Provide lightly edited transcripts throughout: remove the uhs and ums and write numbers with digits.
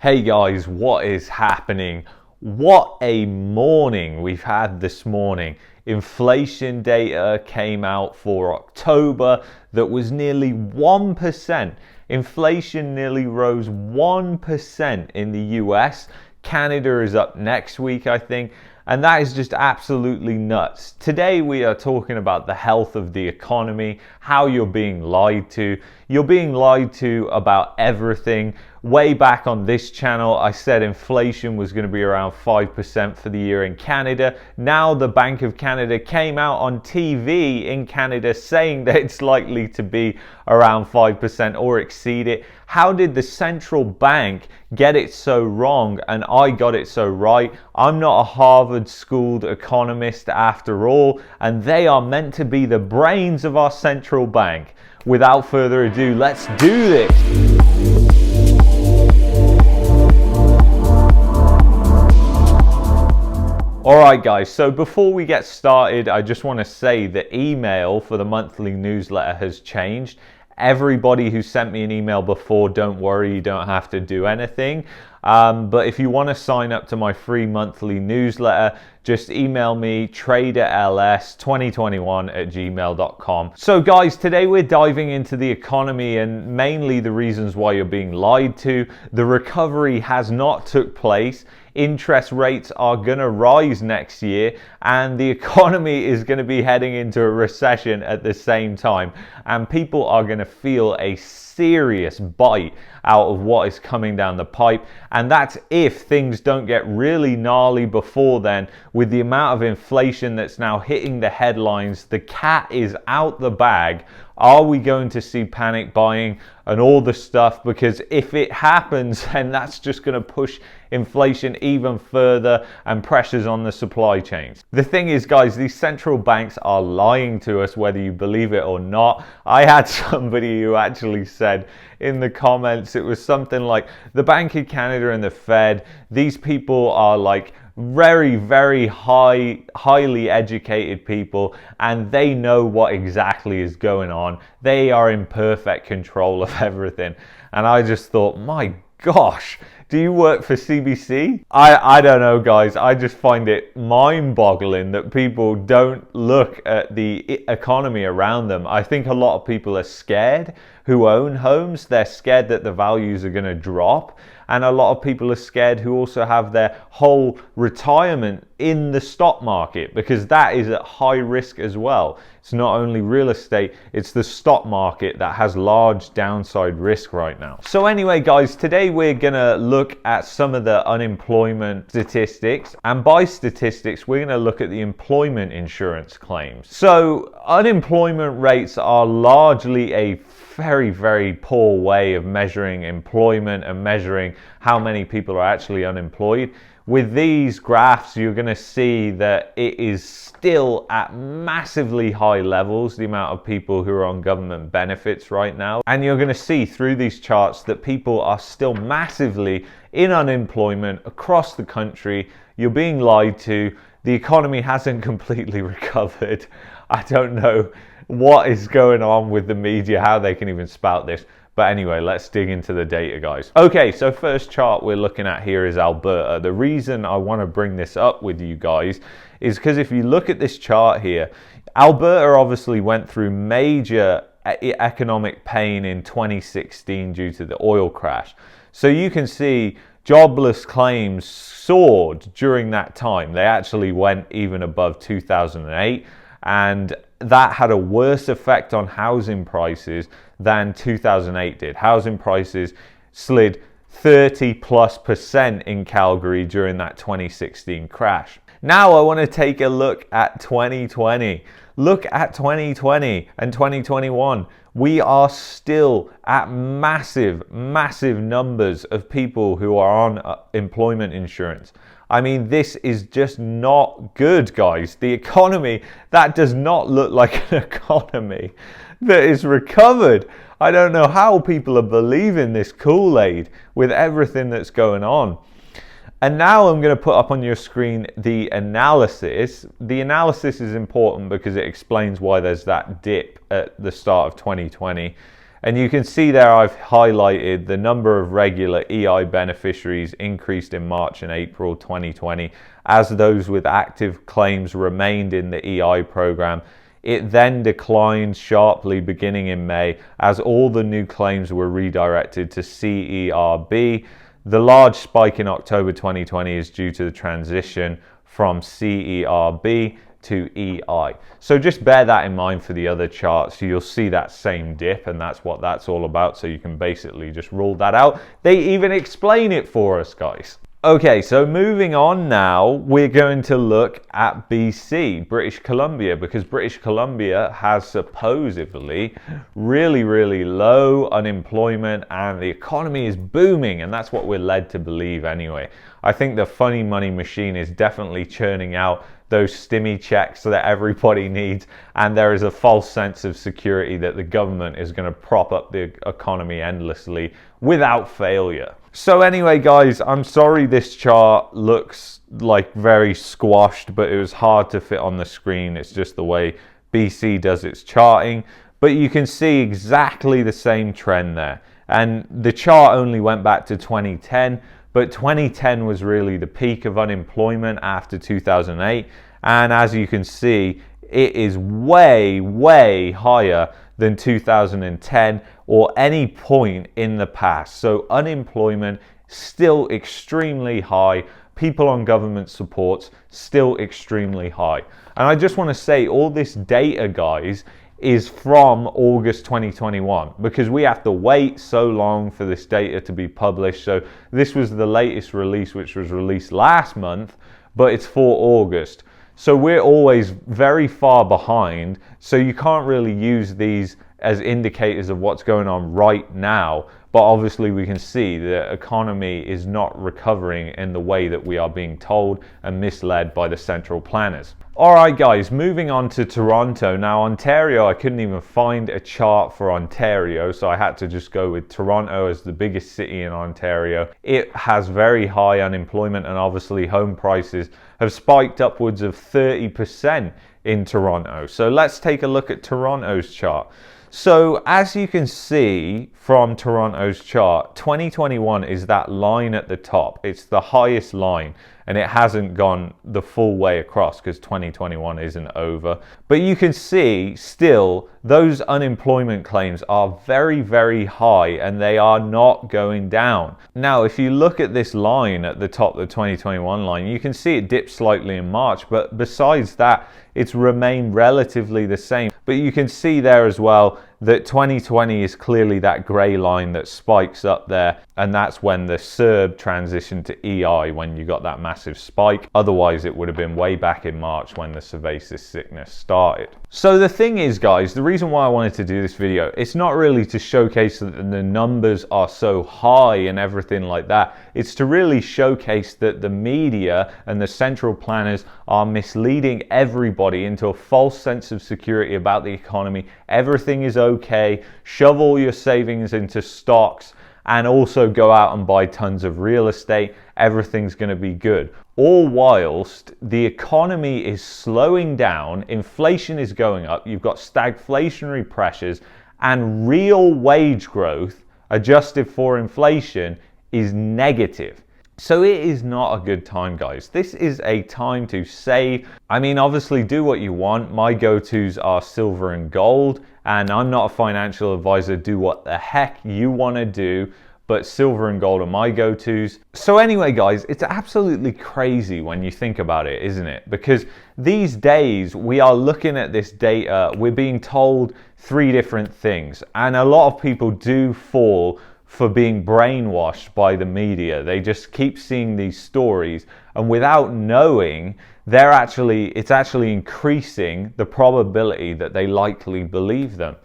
Hey guys, what is happening? What a morning we've had this morning. Inflation data came out for October that was nearly 1%. Inflation nearly rose 1% in the US. Canada is up next week, I think. And that is just absolutely nuts. Today we are talking about the health of the economy, how you're being lied to. You're being lied to about everything. Way back on this channel, I said inflation was going to be around 5% for the year in Canada. Now the Bank of Canada came out on TV in Canada saying that it's likely to be around 5% or exceed it. How did the central bank get it so wrong and I got it so right? I'm not a Harvard-schooled economist after all, and they are meant to be the brains of our central bank. Without further ado, let's do this. Alright guys, so before we get started, I just want to say the email for the monthly newsletter has changed. Everybody who sent me an email before, don't worry, you don't have to do anything. But if you want to sign up to my free monthly newsletter, just email me traderls2021@gmail.com. So guys, today we're diving into the economy and mainly the reasons why you're being lied to. The recovery has not took place. Interest rates are going to rise next year and the economy is going to be heading into a recession at the same time, and people are going to feel a serious bite out of what is coming down the pipe, and that's if things don't get really gnarly before then. With the amount of inflation that's now hitting the headlines, the cat is out the bag. Are we going to see panic buying and all the stuff? Because if it happens, then that's just going to push inflation even further and pressures on the supply chains. The thing is, guys, these central banks are lying to us, whether you believe it or not. I had somebody who actually said in the comments, it was something like the Bank of Canada and the Fed, these people are like very highly educated people, and they know what exactly is going on. They are in perfect control of everything. And I just thought, my gosh, do you work for CBC? I don't know, guys. I just find it mind-boggling that people don't look at the economy around them. I think a lot of people are scared who own homes. They're scared that the values are going to drop. And a lot of people are scared who also have their whole retirement in the stock market, because that is at high risk as well. It's not only real estate, it's the stock market that has large downside risk right now. So anyway, guys, today we're gonna look at some of the unemployment statistics. And by statistics, we're gonna look at the employment insurance claims. So unemployment rates are largely a very poor way of measuring employment and measuring how many people are actually unemployed. With these graphs, you're going to see that it is still at massively high levels, the amount of people who are on government benefits right now. And you're going to see through these charts that people are still massively in unemployment across the country. You're being lied to. The economy hasn't completely recovered. I don't know what is going on with the media, how they can even spout this. But anyway, let's dig into the data, guys. Okay, so first chart we're looking at here is Alberta. The reason I want to bring this up with you guys is because if you look at this chart here, Alberta obviously went through major economic pain in 2016 due to the oil crash. So you can see jobless claims soared during that time. They actually went even above 2008, and that had a worse effect on housing prices than 2008 did. Housing prices slid 30+% in Calgary during that 2016 crash. Now I want to take a look at 2020. Look at 2020 and 2021. We are still at massive numbers of people who are on employment insurance. I mean, this is just not good, guys. The economy, that does not look like an economy that is recovered. I don't know how people are believing this Kool-Aid with everything that's going on. And now I'm going to put up on your screen the analysis. The analysis is important because it explains why there's that dip at the start of 2020. And you can see there I've highlighted the number of regular EI beneficiaries increased in March and April 2020 as those with active claims remained in the EI program. It then declined sharply beginning in May as all the new claims were redirected to CERB. The large spike in October 2020 is due to the transition from CERB to EI. So just bear that in mind for the other charts. You'll see that same dip, and that's what that's all about. So you can basically just rule that out. They even explain it for us, guys. Okay, so moving on now, we're going to look at BC, British Columbia, because British Columbia has supposedly really low unemployment and the economy is booming, and that's what we're led to believe anyway. I think the funny money machine is definitely churning out those stimmy checks that everybody needs, and there is a false sense of security that the government is going to prop up the economy endlessly without failure. So anyway, guys, I'm sorry this chart looks like very squashed, but it was hard to fit on the screen. It's just the way BC does its charting. But you can see exactly the same trend there. And the chart only went back to 2010, but 2010 was really the peak of unemployment after 2008. And as you can see, it is way higher than 2010 or any point in the past. So unemployment still extremely high. People on government supports still extremely high. And I just want to say all this data, guys, is from August 2021 because we have to wait so long for this data to be published. So this was the latest release, which was released last month, but it's for August. So we're always very far behind. So you can't really use these as indicators of what's going on right now. But obviously we can see the economy is not recovering in the way that we are being told and misled by the central planners. All right, guys, moving on to Toronto. Now, Ontario, I couldn't even find a chart for Ontario, so I had to just go with Toronto as the biggest city in Ontario. It has very high unemployment, and obviously home prices have spiked upwards of 30% in Toronto. So let's take a look at Toronto's chart. So as you can see from Toronto's chart, 2021 is that line at the top. It's the highest line, and it hasn't gone the full way across because 2021 isn't over. But you can see still those unemployment claims are very high, and they are not going down. Now, if you look at this line at the top, the 2021 line, you can see it dipped slightly in March, but besides that, it's remained relatively the same. But you can see there as well that 2020 is clearly that grey line that spikes up there, and that's when the CERB transitioned to EI, when you got that massive spike. Otherwise it would have been way back in March when the sebaceous sickness started. So the thing is, guys, the reason why I wanted to do this video, it's not really to showcase that the numbers are so high and everything like that. It's to really showcase that the media and the central planners are misleading everybody into a false sense of security about the economy. Everything is okay. Shove all your savings into stocks and also go out and buy tons of real estate. Everything's going to be good. All whilst the economy is slowing down, inflation is going up, you've got stagflationary pressures, and real wage growth adjusted for inflation is negative. So it is not a good time, guys. This is a time to save. I mean, obviously do what you want. My go-tos are silver and gold, and I'm not a financial advisor. Do what the heck you want to do, but silver and gold are my go-tos. So anyway, guys, it's absolutely crazy when you think about it, isn't it? Because these days we are looking at this data, we're being told 3 different things, and a lot of people do fall for being brainwashed by the media. They just keep seeing these stories, and without knowing, it's actually increasing the probability that they likely believe them.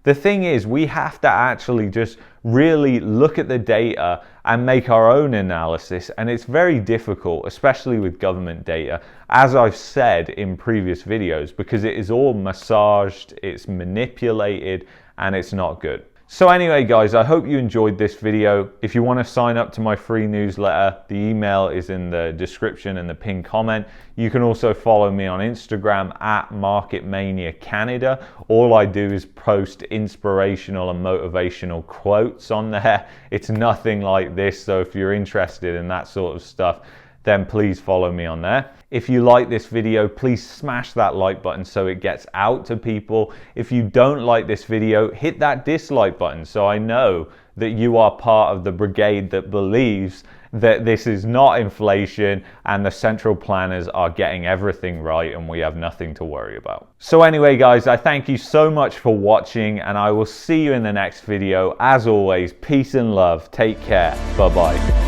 The thing is, we have to actually just really look at the data and make our own analysis, and it's very difficult, especially with government data, as I've said in previous videos, because it is all massaged, it's manipulated, and it's not good. So anyway, guys, I hope you enjoyed this video. If you want to sign up to my free newsletter, the email is in the description and the pinned comment. You can also follow me on Instagram at Market Mania Canada. All I do is post inspirational and motivational quotes on there. It's nothing like this, so if you're interested in that sort of stuff, then please follow me on there. If you like this video, please smash that like button so it gets out to people. If you don't like this video, hit that dislike button so I know that you are part of the brigade that believes that this is not inflation and the central planners are getting everything right and we have nothing to worry about. So anyway, guys, I thank you so much for watching and I will see you in the next video. As always, peace and love. Take care. Bye-bye.